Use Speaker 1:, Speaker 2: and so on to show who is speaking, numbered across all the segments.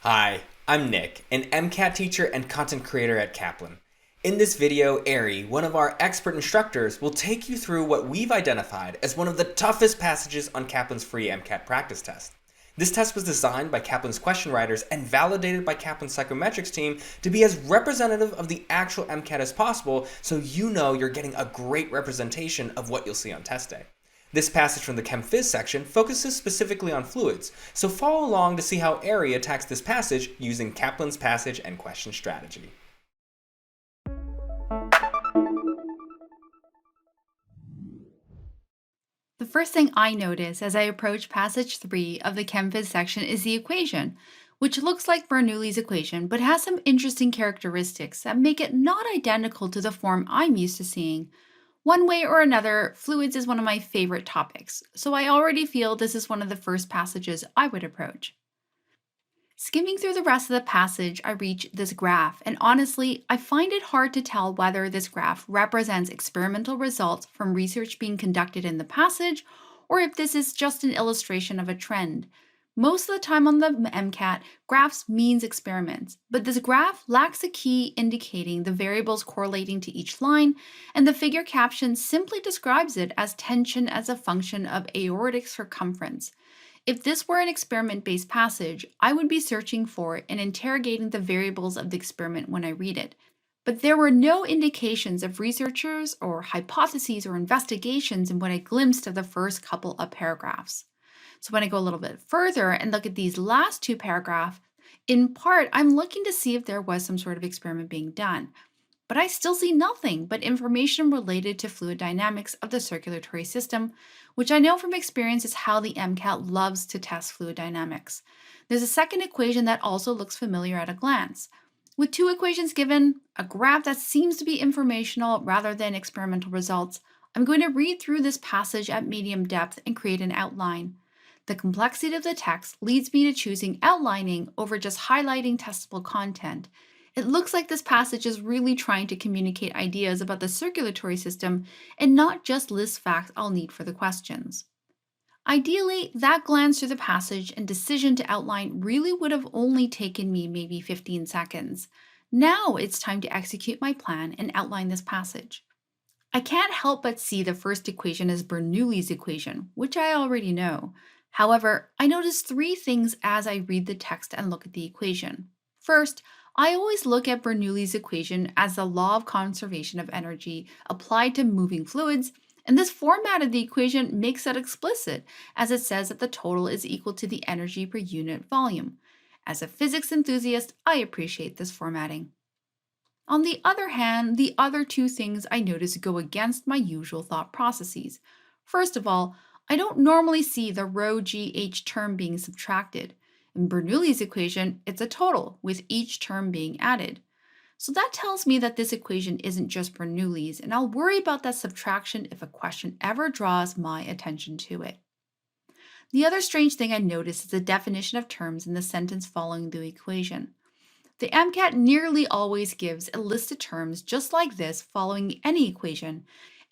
Speaker 1: Hi, I'm Nick, an MCAT teacher and content creator at Kaplan. In this video, Ari, one of our expert instructors, will take you through what we've identified as one of the toughest passages on Kaplan's free MCAT practice test. This test was designed by Kaplan's question writers and validated by Kaplan's psychometrics team to be as representative of the actual MCAT as possible, so you know you're getting a great representation of what you'll see on test day. This passage from the Chem-Phys section focuses specifically on fluids, so follow along to see how Ari attacks this passage using Kaplan's passage and question strategy.
Speaker 2: The first thing I notice as I approach passage 3 of the Chem-Phys section is the equation, which looks like Bernoulli's equation but has some interesting characteristics that make it not identical to the form I'm used to seeing. One way or another, fluids is one of my favorite topics, so I already feel this is one of the first passages I would approach. Skimming through the rest of the passage, I reach this graph, and honestly, I find it hard to tell whether this graph represents experimental results from research being conducted in the passage, or if this is just an illustration of a trend. Most of the time on the MCAT, graphs means experiments, but this graph lacks a key indicating the variables correlating to each line, and the figure caption simply describes it as tension as a function of aortic circumference. If this were an experiment-based passage, I would be searching for and interrogating the variables of the experiment when I read it. But there were no indications of researchers or hypotheses or investigations in what I glimpsed of the first couple of paragraphs. So when I go a little bit further and look at these last two paragraphs, in part, I'm looking to see if there was some sort of experiment being done. But I still see nothing but information related to fluid dynamics of the circulatory system, which I know from experience is how the MCAT loves to test fluid dynamics. There's a second equation that also looks familiar at a glance. With two equations given, a graph that seems to be informational rather than experimental results, I'm going to read through this passage at medium depth and create an outline. The complexity of the text leads me to choosing outlining over just highlighting testable content. It looks like this passage is really trying to communicate ideas about the circulatory system and not just list facts I'll need for the questions. Ideally, that glance through the passage and decision to outline really would have only taken me maybe 15 seconds. Now it's time to execute my plan and outline this passage. I can't help but see the first equation as Bernoulli's equation, which I already know. However, I notice three things as I read the text and look at the equation. First, I always look at Bernoulli's equation as the law of conservation of energy applied to moving fluids, and this format of the equation makes that explicit, as it says that the total is equal to the energy per unit volume. As a physics enthusiast, I appreciate this formatting. On the other hand, the other two things I notice go against my usual thought processes. First of all, I don't normally see the rho GH term being subtracted. In Bernoulli's equation, it's a total, with each term being added. So that tells me that this equation isn't just Bernoulli's, and I'll worry about that subtraction if a question ever draws my attention to it. The other strange thing I notice is the definition of terms in the sentence following the equation. The MCAT nearly always gives a list of terms just like this following any equation,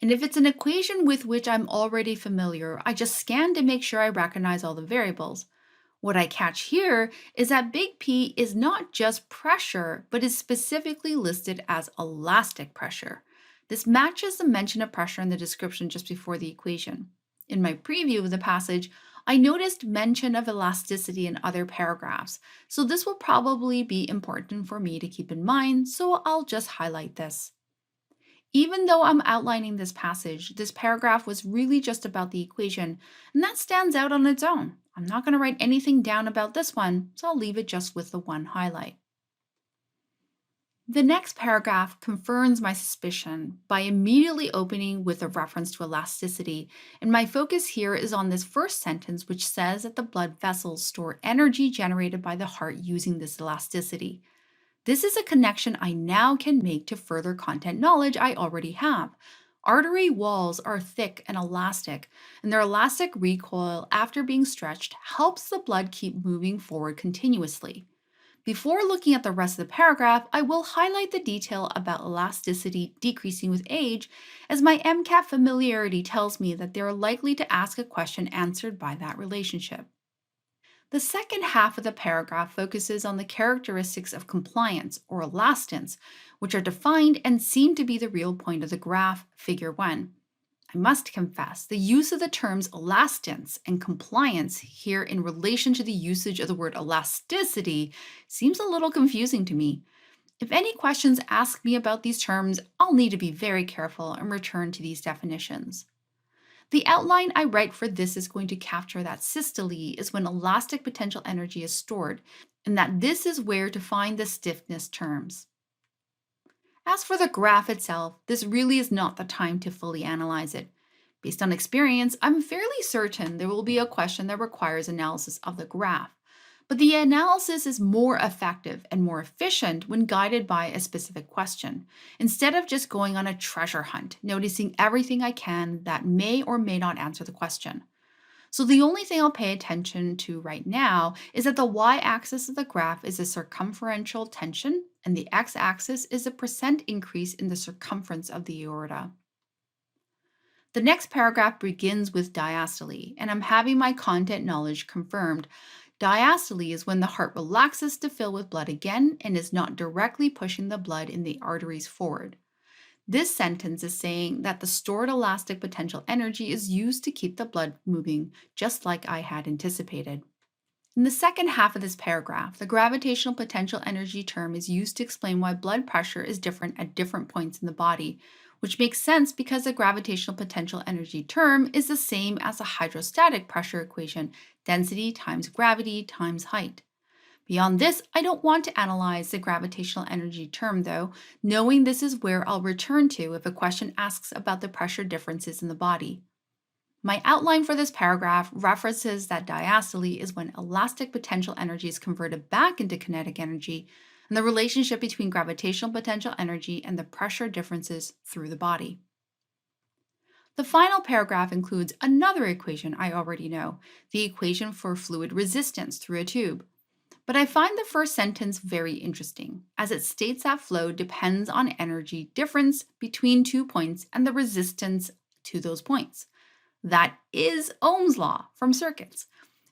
Speaker 2: and if it's an equation with which I'm already familiar, I just scan to make sure I recognize all the variables. What I catch here is that big P is not just pressure, but is specifically listed as elastic pressure. This matches the mention of pressure in the description just before the equation. In my preview of the passage, I noticed mention of elasticity in other paragraphs, so this will probably be important for me to keep in mind, so I'll just highlight this. Even though I'm outlining this passage, this paragraph was really just about the equation, and that stands out on its own. I'm not going to write anything down about this one, so I'll leave it just with the one highlight. The next paragraph confirms my suspicion by immediately opening with a reference to elasticity, and my focus here is on this first sentence, which says that the blood vessels store energy generated by the heart using this elasticity. This is a connection I now can make to further content knowledge I already have. Artery walls are thick and elastic, and their elastic recoil after being stretched helps the blood keep moving forward continuously. Before looking at the rest of the paragraph, I will highlight the detail about elasticity decreasing with age, as my MCAT familiarity tells me that they are likely to ask a question answered by that relationship. The second half of the paragraph focuses on the characteristics of compliance or elastance, which are defined and seem to be the real point of the graph, figure 1. I must confess, the use of the terms elastance and compliance here in relation to the usage of the word elasticity seems a little confusing to me. If any questions ask me about these terms, I'll need to be very careful and return to these definitions. The outline I write for this is going to capture that systole is when elastic potential energy is stored, and that this is where to find the stiffness terms. As for the graph itself, this really is not the time to fully analyze it. Based on experience, I'm fairly certain there will be a question that requires analysis of the graph. But the analysis is more effective and more efficient when guided by a specific question, instead of just going on a treasure hunt, noticing everything I can that may or may not answer the question. So the only thing I'll pay attention to right now is that the y-axis of the graph is the circumferential tension, and the x-axis is the percent increase in the circumference of the aorta. The next paragraph begins with diastole, and I'm having my content knowledge confirmed. Diastole is when the heart relaxes to fill with blood again and is not directly pushing the blood in the arteries forward. This sentence is saying that the stored elastic potential energy is used to keep the blood moving, just like I had anticipated. In the second half of this paragraph, the gravitational potential energy term is used to explain why blood pressure is different at different points in the body, which makes sense because the gravitational potential energy term is the same as the hydrostatic pressure equation, density times gravity times height. Beyond this, I don't want to analyze the gravitational energy term though, knowing this is where I'll return to if a question asks about the pressure differences in the body. My outline for this paragraph references that diastole is when elastic potential energy is converted back into kinetic energy, and the relationship between gravitational potential energy and the pressure differences through the body. The final paragraph includes another equation I already know, the equation for fluid resistance through a tube. But I find the first sentence very interesting, as it states that flow depends on energy difference between 2 points and the resistance to those points. That is Ohm's law from circuits.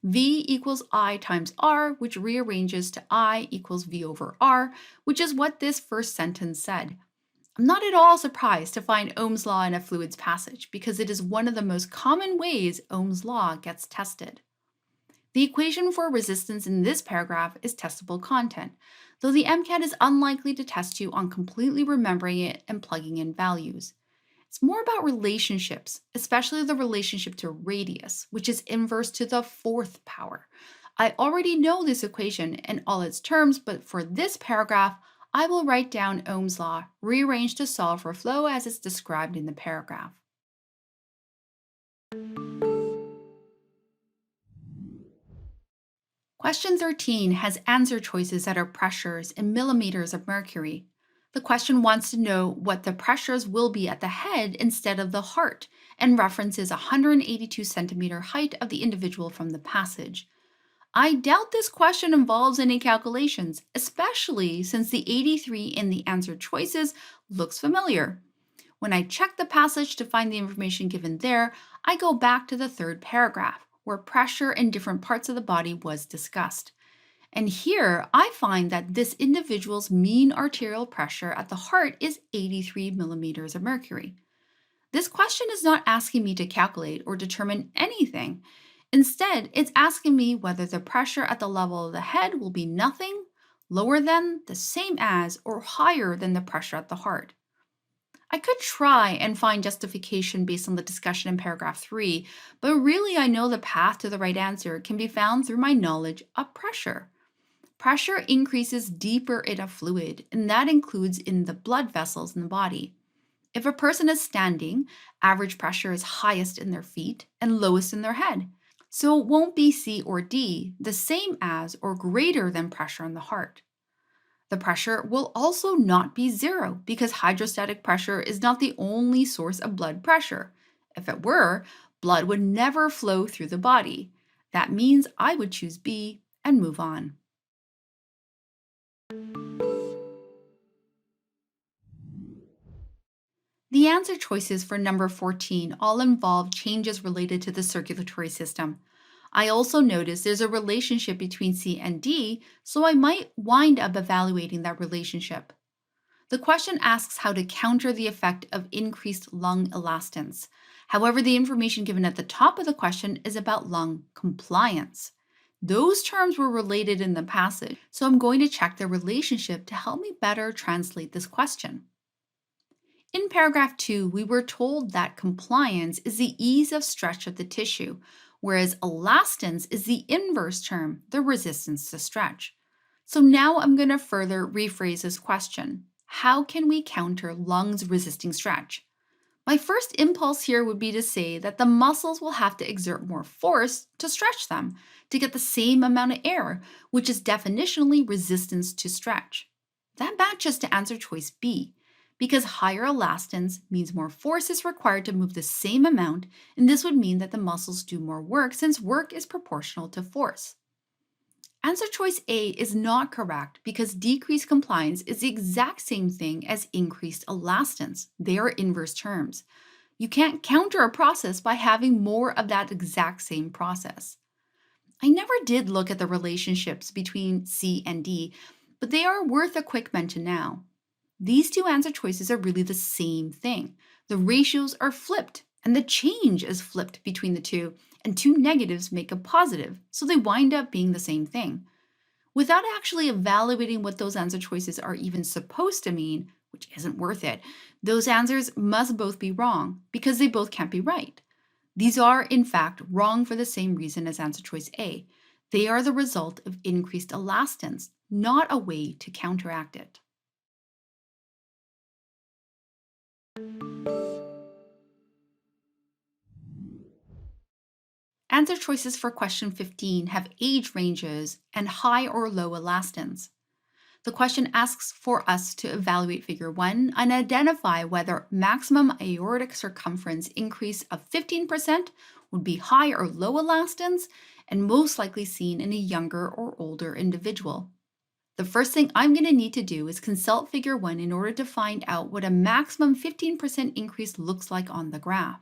Speaker 2: V equals I times R, which rearranges to I equals V over R, which is what this first sentence said. I'm not at all surprised to find Ohm's law in a fluids passage because it is one of the most common ways Ohm's law gets tested. The equation for resistance in this paragraph is testable content, though the MCAT is unlikely to test you on completely remembering it and plugging in values. It's more about relationships, especially the relationship to radius, which is inverse to the fourth power. I already know this equation and all its terms, but for this paragraph, I will write down Ohm's law, rearranged to solve for flow as it's described in the paragraph. Question 13 has answer choices that are pressures in millimeters of mercury. The question wants to know what the pressures will be at the head instead of the heart, and references 182 centimeter height of the individual from the passage. I doubt this question involves any calculations, especially since the 83 in the answer choices looks familiar. When I check the passage to find the information given there, I go back to the third paragraph, where pressure in different parts of the body was discussed. And here I find that this individual's mean arterial pressure at the heart is 83 millimeters of mercury. This question is not asking me to calculate or determine anything. Instead, it's asking me whether the pressure at the level of the head will be nothing, lower than, the same as, or higher than the pressure at the heart. I could try and find justification based on the discussion in paragraph 3, but really I know the path to the right answer can be found through my knowledge of pressure. Pressure increases deeper in a fluid, and that includes in the blood vessels in the body. If a person is standing, average pressure is highest in their feet and lowest in their head. So it won't be C or D, the same as or greater than pressure in the heart. The pressure will also not be zero because hydrostatic pressure is not the only source of blood pressure. If it were, blood would never flow through the body. That means I would choose B and move on. The answer choices for number 14 all involve changes related to the circulatory system. I also notice there's a relationship between C and D, so I might wind up evaluating that relationship. The question asks how to counter the effect of increased lung elastance. However, the information given at the top of the question is about lung compliance. Those terms were related in the passage, so I'm going to check their relationship to help me better translate this question. In paragraph 2, we were told that compliance is the ease of stretch of the tissue, whereas elastance is the inverse term, the resistance to stretch. So now I'm going to further rephrase this question. How can we counter lungs resisting stretch? My first impulse here would be to say that the muscles will have to exert more force to stretch them to get the same amount of air, which is definitionally resistance to stretch. That matches to answer choice B, because higher elastance means more force is required to move the same amount, and this would mean that the muscles do more work since work is proportional to force. Answer choice A is not correct because decreased compliance is the exact same thing as increased elastance. They are inverse terms. You can't counter a process by having more of that exact same process. I never did look at the relationships between C and D, but they are worth a quick mention now. These two answer choices are really the same thing. The ratios are flipped, and the change is flipped between the two, and two negatives make a positive, so they wind up being the same thing. Without actually evaluating what those answer choices are even supposed to mean, which isn't worth it, those answers must both be wrong, because they both can't be right. These are, in fact, wrong for the same reason as answer choice A. They are the result of increased elastance, not a way to counteract it. Answer choices for question 15 have age ranges and high or low elastance. The question asks for us to evaluate figure 1 and identify whether maximum aortic circumference increase of 15% would be high or low elastance and most likely seen in a younger or older individual. The first thing I'm going to need to do is consult figure 1 in order to find out what a maximum 15% increase looks like on the graph.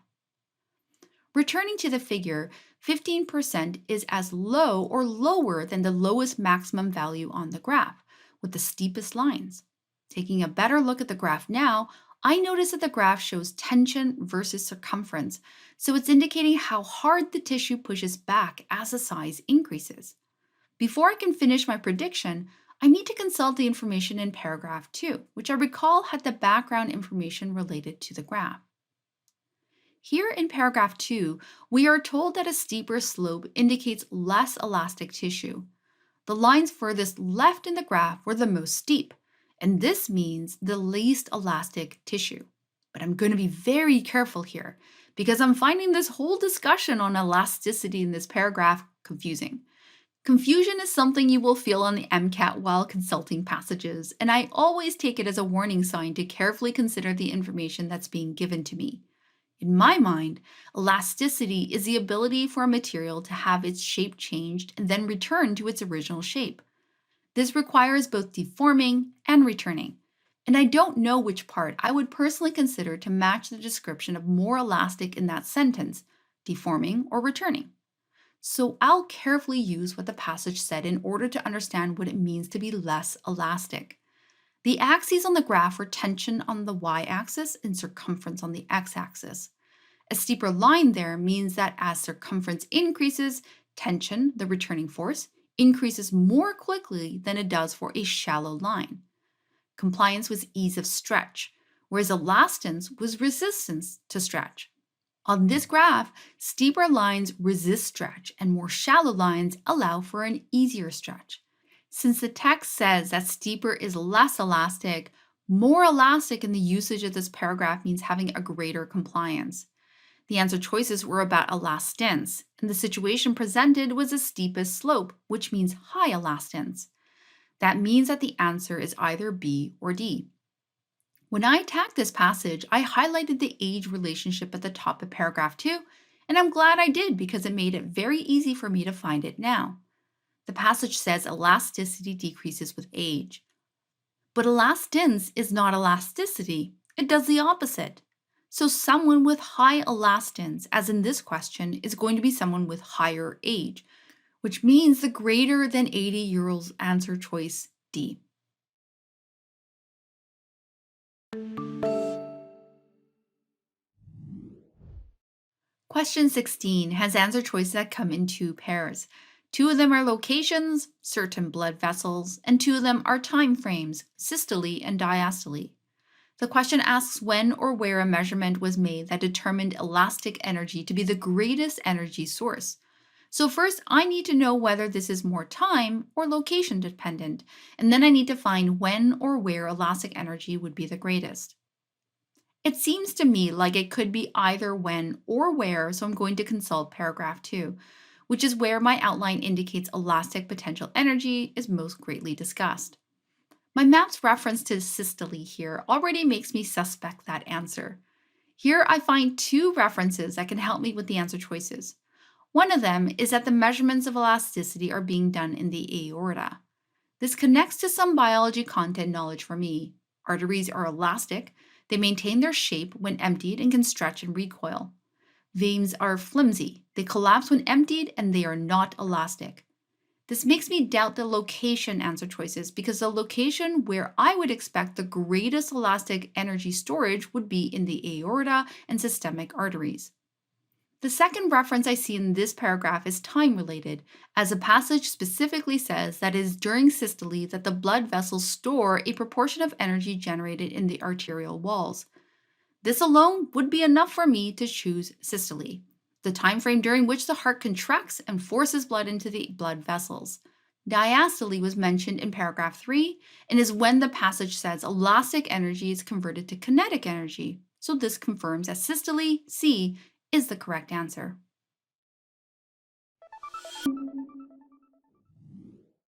Speaker 2: Returning to the figure, 15% is as low or lower than the lowest maximum value on the graph, with the steepest lines. Taking a better look at the graph now, I notice that the graph shows tension versus circumference, so it's indicating how hard the tissue pushes back as the size increases. Before I can finish my prediction, I need to consult the information in paragraph 2, which I recall had the background information related to the graph. Here in paragraph 2, we are told that a steeper slope indicates less elastic tissue. The lines furthest left in the graph were the most steep, and this means the least elastic tissue. But I'm going to be very careful here because I'm finding this whole discussion on elasticity in this paragraph confusing. Confusion is something you will feel on the MCAT while consulting passages, and I always take it as a warning sign to carefully consider the information that's being given to me. In my mind, elasticity is the ability for a material to have its shape changed and then return to its original shape. This requires both deforming and returning, and I don't know which part I would personally consider to match the description of more elastic in that sentence, deforming or returning. So I'll carefully use what the passage said in order to understand what it means to be less elastic. The axes on the graph are tension on the y-axis and circumference on the x-axis. A steeper line there means that as circumference increases, tension, the returning force, increases more quickly than it does for a shallow line. Compliance was ease of stretch, whereas elastance was resistance to stretch. On this graph, steeper lines resist stretch and more shallow lines allow for an easier stretch. Since the text says that steeper is less elastic, more elastic in the usage of this paragraph means having a greater compliance. The answer choices were about elastance, and the situation presented was the steepest slope, which means high elastance. That means that the answer is either B or D. When I attacked this passage, I highlighted the age relationship at the top of paragraph 2, and I'm glad I did because it made it very easy for me to find it now. The passage says elasticity decreases with age. But elastance is not elasticity. It does the opposite. So someone with high elastance, as in this question, is going to be someone with higher age, which means the greater than 80-year-olds answer choice D. Question 16 has answer choices that come in two pairs. Two of them are locations, certain blood vessels, and two of them are time frames, systole and diastole. The question asks when or where a measurement was made that determined elastic energy to be the greatest energy source. So first, I need to know whether this is more time or location dependent, and then I need to find when or where elastic energy would be the greatest. It seems to me like it could be either when or where, so I'm going to consult paragraph 2, which is where my outline indicates elastic potential energy is most greatly discussed. My map's reference to systole here already makes me suspect that answer. Here I find two references that can help me with the answer choices. One of them is that the measurements of elasticity are being done in the aorta. This connects to some biology content knowledge for me. Arteries are elastic, they maintain their shape when emptied and can stretch and recoil. Veins are flimsy, they collapse when emptied and they are not elastic. This makes me doubt the location answer choices because the location where I would expect the greatest elastic energy storage would be in the aorta and systemic arteries. The second reference I see in this paragraph is time related, as the passage specifically says that it is during systole that the blood vessels store a proportion of energy generated in the arterial walls. This alone would be enough for me to choose systole, the time frame during which the heart contracts and forces blood into the blood vessels. Diastole was mentioned in paragraph 3 and is when the passage says elastic energy is converted to kinetic energy. So this confirms that systole, C, is the correct answer.